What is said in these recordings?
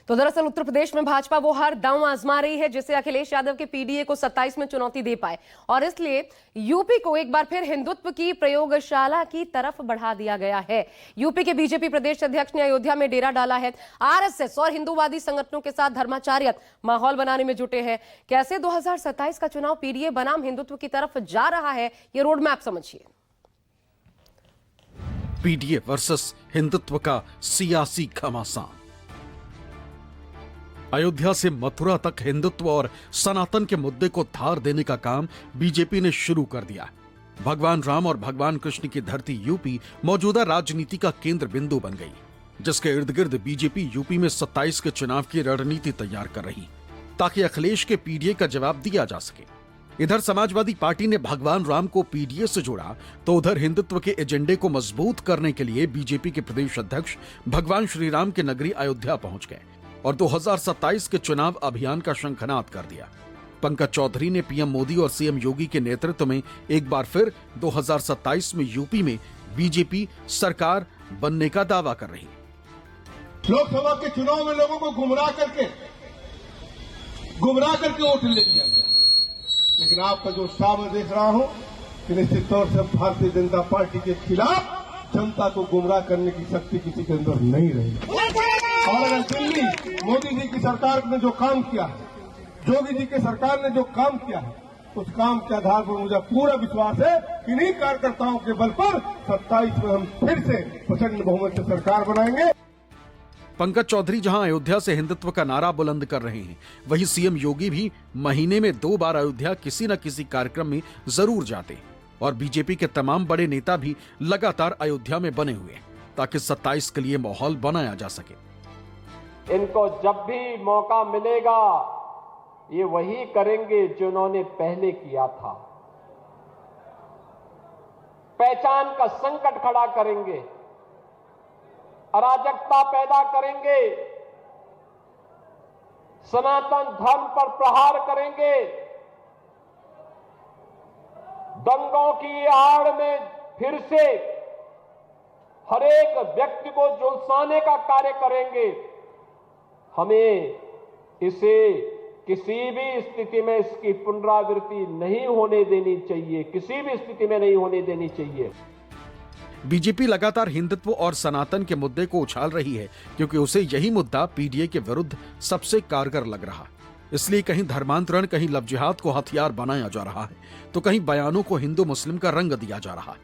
तो दरअसल उत्तर प्रदेश में भाजपा वो हर दम आजमा रही है जिससे अखिलेश यादव के पीडीए को 27 में चुनौती दे पाए और इसलिए यूपी को एक बार फिर हिंदुत्व की प्रयोगशाला की तरफ बढ़ा दिया गया है। यूपी के बीजेपी प्रदेश अध्यक्ष ने अयोध्या में डेरा डाला है। आरएसएस और हिंदूवादी संगठनों के साथ धर्माचार्य माहौल बनाने में जुटे हैं। कैसे 2027 का चुनाव पीडीए बनाम हिंदुत्व की तरफ जा रहा है, ये रोड मैप समझिए। पीडीए वर्सेस हिंदुत्व का सियासी घमासान। अयोध्या से मथुरा तक हिंदुत्व और सनातन के मुद्दे को धार देने का काम बीजेपी ने शुरू कर दिया। भगवान राम और भगवान कृष्ण की धरती यूपी मौजूदा राजनीति का केंद्र बिंदु बन गई, जिसके इर्द गिर्द बीजेपी यूपी में 27 के चुनाव की रणनीति तैयार कर रही ताकि अखिलेश के पीडीए का जवाब दिया जा सके। इधर समाजवादी पार्टी ने भगवान राम को पीडीए से जोड़ा तो उधर हिंदुत्व के एजेंडे को मजबूत करने के लिए बीजेपी के प्रदेश अध्यक्ष भगवान श्री राम के नगरी अयोध्या पहुंच गए और 2027 के चुनाव अभियान का शंखनाद कर दिया। पंकज चौधरी ने पीएम मोदी और सीएम योगी के नेतृत्व में एक बार फिर 2027 में यूपी में बीजेपी सरकार बनने का दावा कर रही। लोकसभा के चुनाव में लोगों को गुमराह करके वोट ले लिया गया, लेकिन आपका जो उत्साह मैं देख रहा हूं कि निश्चित तौर से भारतीय जनता पार्टी के खिलाफ जनता को गुमराह करने की शक्ति किसी के अंदर नहीं रही। और अगर दिल्ली मोदी जी की सरकार ने जो काम किया है, योगी जी की सरकार ने जो काम किया है, उस काम के आधार पर मुझे पूरा विश्वास है कि इन्हीं कार्यकर्ताओं के बल पर 27 में हम फिर से प्रचंड बहुमत से सरकार बनाएंगे। पंकज चौधरी जहां अयोध्या से हिंदुत्व का नारा बुलंद कर रहे हैं, वहीं सीएम योगी भी महीने में 2 बार अयोध्या किसी न किसी कार्यक्रम में जरूर जाते और बीजेपी के तमाम बड़े नेता भी लगातार अयोध्या में बने हुए ताकि 27 के लिए माहौल बनाया जा सके। इनको जब भी मौका मिलेगा ये वही करेंगे जो इन्होंने पहले किया था। पहचान का संकट खड़ा करेंगे, अराजकता पैदा करेंगे, सनातन धर्म पर प्रहार करेंगे, दंगों की आड़ में फिर से हर एक व्यक्ति को झुलसाने का कार्य करेंगे। हमें इसे किसी भी स्थिति में इसकी पुनरावृत्ति नहीं होने देनी चाहिए, किसी भी स्थिति में नहीं होने देनी चाहिए। बीजेपी लगातार हिंदुत्व और सनातन के मुद्दे को उछाल रही है क्योंकि उसे यही मुद्दा पीडीए के विरुद्ध सबसे कारगर लग रहा। इसलिए कहीं धर्मांतरण, कहीं लव जिहाद को हथियार बनाया जा रहा है तो कहीं बयानों को हिंदू मुस्लिम का रंग दिया जा रहा है।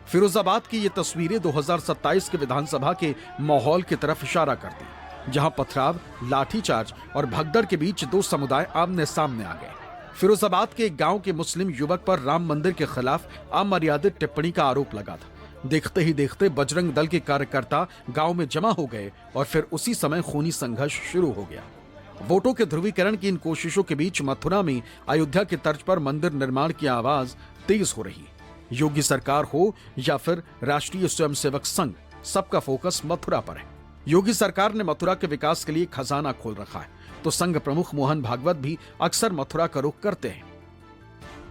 फिरोजाबाद की ये तस्वीरें 2027 के विधानसभा के माहौल की तरफ इशारा करती, जहां पथराव, लाठीचार्ज और भगदड़ के बीच 2 समुदाय आमने सामने आ गए। फिरोजाबाद के एक गांव के मुस्लिम युवक पर राम मंदिर के खिलाफ अमर्यादित टिप्पणी का आरोप लगा था। देखते ही देखते बजरंग दल के कार्यकर्ता गांव में जमा हो गए और फिर उसी समय खूनी संघर्ष शुरू हो गया। वोटों के ध्रुवीकरण की इन कोशिशों के बीच मथुरा में अयोध्या की तर्ज पर मंदिर निर्माण की आवाज तेज हो रही है। योगी सरकार हो या फिर राष्ट्रीय स्वयंसेवक संघ, सबका फोकस मथुरा पर है। योगी सरकार ने मथुरा के विकास के लिए खजाना खोल रखा है तो संघ प्रमुख मोहन भागवत भी अक्सर मथुरा का रुख करते हैं।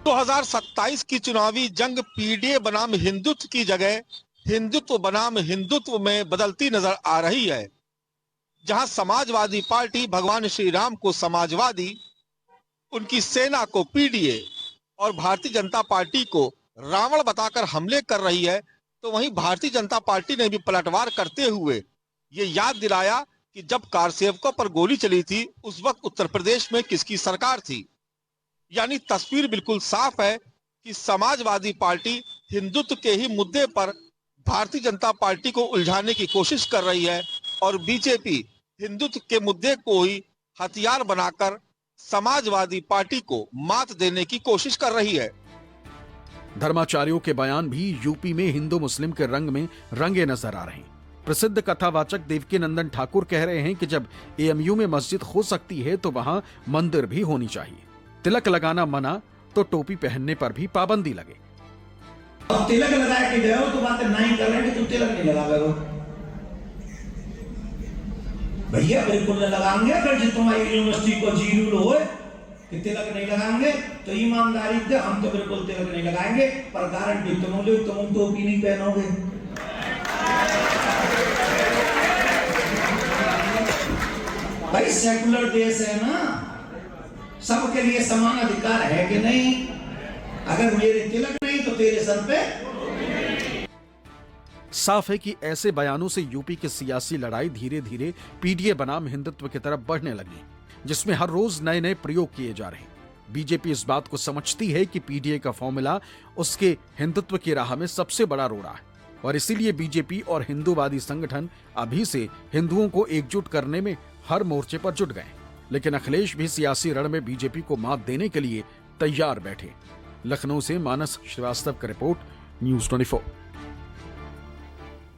2027 की चुनावी जंग पीडीए बनाम हिंदुत्व की जगह हिंदुत्व बनाम हिंदुत्व में बदलती नजर आ रही है, जहां समाजवादी पार्टी भगवान श्री राम को समाजवादी, उनकी सेना को पीडीए और भारतीय जनता पार्टी को रावण बताकर हमले कर रही है, तो वहीं भारतीय जनता पार्टी ने भी पलटवार करते हुए ये याद दिलाया कि जब कारसेवकों पर गोली चली थी उस वक्त उत्तर प्रदेश में किसकी सरकार थी। यानी तस्वीर बिल्कुल साफ है कि समाजवादी पार्टी हिंदुत्व के ही मुद्दे पर भारतीय जनता पार्टी को उलझाने की कोशिश कर रही है और बीजेपी हिंदुत्व के मुद्दे को ही हथियार बनाकर समाजवादी पार्टी को मात देने की कोशिश कर रही है। धर्माचार्यों के बयान भी यूपी में हिंदू मुस्लिम के रंग में रंगे नजर आ रहे हैं। प्रसिद्ध कथावाचक देवकी नंदन ठाकुर कह रहे हैं कि जब एएमयू में मस्जिद हो सकती है तो वहां मंदिर भी होनी चाहिए। तिलक लगाना मना तो टोपी पहनने पर भी पाबंदी लगे। अब तिलक लगा के गए हो तो बातें नहीं कर रहे कि तुम तिलक नहीं लगा करो। भैया बिल्कुल नहीं लगाएंगे। अगर तुम्हारी यूनिवर्सिटी को जीरो हो कि तिलक नहीं लगाएंगे तो ईमानदारी से हम तो बिल्कुल तिलक नहीं लगाएंगे, पर गारंटी तुम टोपी नहीं पहनोगे। भाई सेकुलर देश है ना, सबके लिए समान अधिकार है कि नहीं? अगर मेरे तिलक नहीं तो तेरे सर पे। साफ है कि ऐसे बयानों से यूपी की सियासी लड़ाई धीरे धीरे पीडीए बनाम हिंदुत्व की तरफ बढ़ने लगी, जिसमें हर रोज नए नए प्रयोग किए जा रहे हैं। बीजेपी इस बात को समझती है कि पीडीए का फॉर्मूला उसके हिंदुत्व की राह में सबसे बड़ा रोड़ा है, और इसीलिए बीजेपी और हिंदूवादी संगठन अभी से हिंदुओं को एकजुट करने में हर मोर्चे पर जुट गए। लेकिन अखिलेश भी सियासी रण में बीजेपी को मात देने के लिए तैयार बैठे। लखनऊ से मानस श्रीवास्तव की रिपोर्ट, न्यूज़ 24।